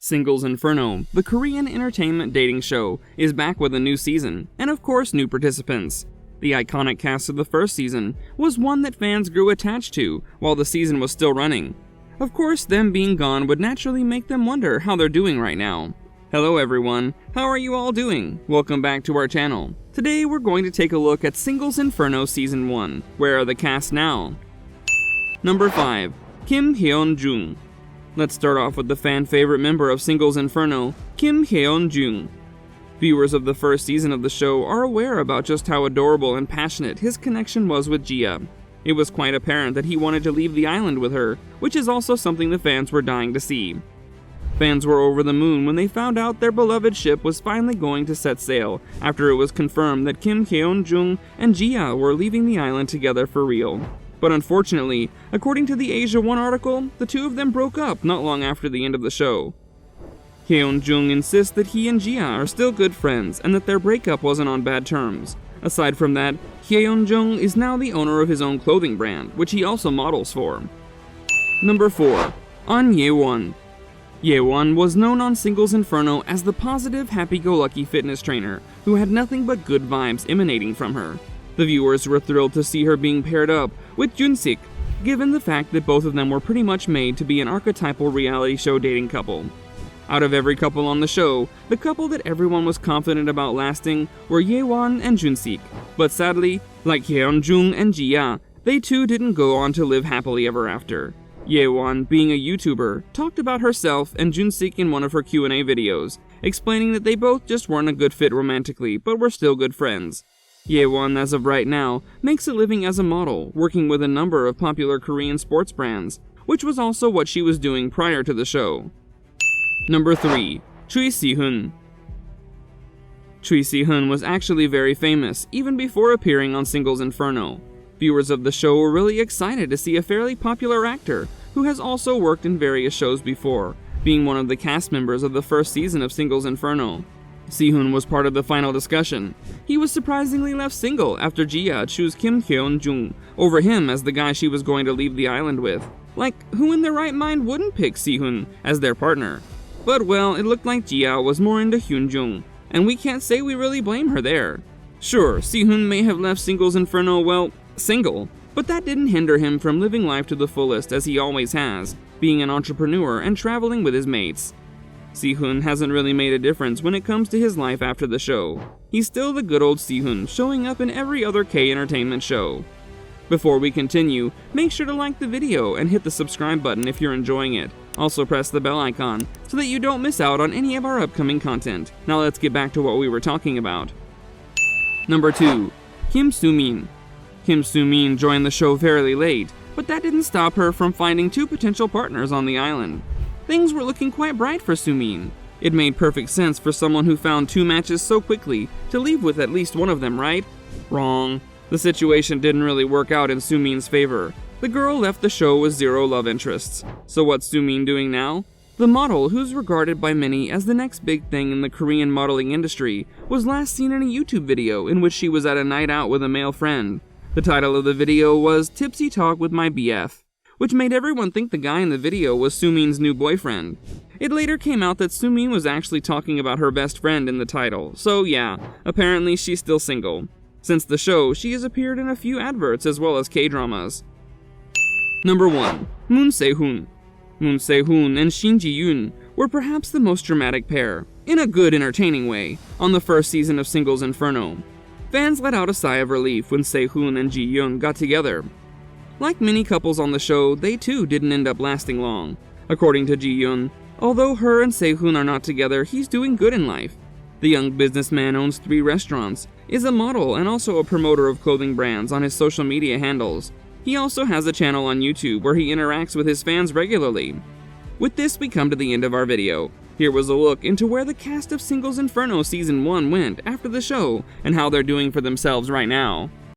Singles Inferno, the Korean entertainment dating show, is back with a new season, and of course new participants. The iconic cast of the first season was one that fans grew attached to while the season was still running. Of course, them being gone would naturally make them wonder how they're doing right now. Hello everyone, how are you all doing? Welcome back to our channel. Today we're going to take a look at Singles Inferno Season 1. Where are the cast now? Number 5. Kim Hyeon-jung. Let's start off with the fan-favorite member of Singles Inferno, Kim Hyeon-jung. Viewers of the first season of the show are aware about just how adorable and passionate his connection was with Jia. It was quite apparent that he wanted to leave the island with her, which is also something the fans were dying to see. Fans were over the moon when they found out their beloved ship was finally going to set sail after it was confirmed that Kim Hyeon-jung and Jia were leaving the island together for real. But unfortunately, according to the Asia 1 article, the two of them broke up not long after the end of the show. Hyeon-jung insists that he and Jia are still good friends and that their breakup wasn't on bad terms. Aside from that, Hyeon-jung is now the owner of his own clothing brand, which he also models for. Number 4. An Ye-won. Ye-won was known on Singles Inferno as the positive, happy-go-lucky fitness trainer who had nothing but good vibes emanating from her. The viewers were thrilled to see her being paired up with Jun-sik, given the fact that both of them were pretty much made to be an archetypal reality show dating couple. Out of every couple on the show, the couple that everyone was confident about lasting were Ye-won and Jun-sik, but sadly, like Hyeon-jung and Jia, they too didn't go on to live happily ever after. Ye-won, being a YouTuber, talked about herself and Jun-sik in one of her Q&A videos, explaining that they both just weren't a good fit romantically, but were still good friends. Ye-won, as of right now, makes a living as a model, working with a number of popular Korean sports brands, which was also what she was doing prior to the show. Number 3. Choi Si-hun. Choi Si-hun was actually very famous, even before appearing on Singles Inferno. Viewers of the show were really excited to see a fairly popular actor, who has also worked in various shows before, being one of the cast members of the first season of Singles Inferno. Si-hun was part of the final discussion. He was surprisingly left single after Jia chose Kim Hyeon-jung over him as the guy she was going to leave the island with. Like, who in their right mind wouldn't pick Si-hun as their partner? But well, it looked like Jia was more into Hyun-jung, and we can't say we really blame her there. Sure, Si-hun may have left Singles Inferno, well, single, but that didn't hinder him from living life to the fullest as he always has, being an entrepreneur and traveling with his mates. Si-hun hasn't really made a difference when it comes to his life after the show. He's still the good old Si-hun, showing up in every other K-entertainment show. Before we continue, make sure to like the video and hit the subscribe button if you're enjoying it. Also press the bell icon so that you don't miss out on any of our upcoming content. Now let's get back to what we were talking about. Number 2. Kim Soo-min. Kim Soo-min joined the show fairly late, but that didn't stop her from finding two potential partners on the island. Things were looking quite bright for Soo-min. It made perfect sense for someone who found two matches so quickly to leave with at least one of them, right? Wrong. The situation didn't really work out in Soo-min's favor. The girl left the show with 0 love interests. So what's Soo-min doing now? The model, who's regarded by many as the next big thing in the Korean modeling industry, was last seen in a YouTube video in which she was at a night out with a male friend. The title of the video was Tipsy Talk with My BF, which made everyone think the guy in the video was Soo-min's new boyfriend. It later came out that Soo-min was actually talking about her best friend in the title, so yeah, apparently she's still single. Since the show, she has appeared in a few adverts as well as K-dramas. Number 1. Moon Se-hoon. Moon Se-hoon and Shin Ji-yoon were perhaps the most dramatic pair, in a good entertaining way, on the first season of Singles Inferno. Fans let out a sigh of relief when Se-hoon and Ji-yoon got together. Like many couples on the show, they too didn't end up lasting long. According to Ji-yoon, although her and Se-hoon are not together, he's doing good in life. The young businessman owns 3 restaurants, is a model and also a promoter of clothing brands on his social media handles. He also has a channel on YouTube where he interacts with his fans regularly. With this, we come to the end of our video. Here was a look into where the cast of Singles Inferno Season 1 went after the show and how they're doing for themselves right now.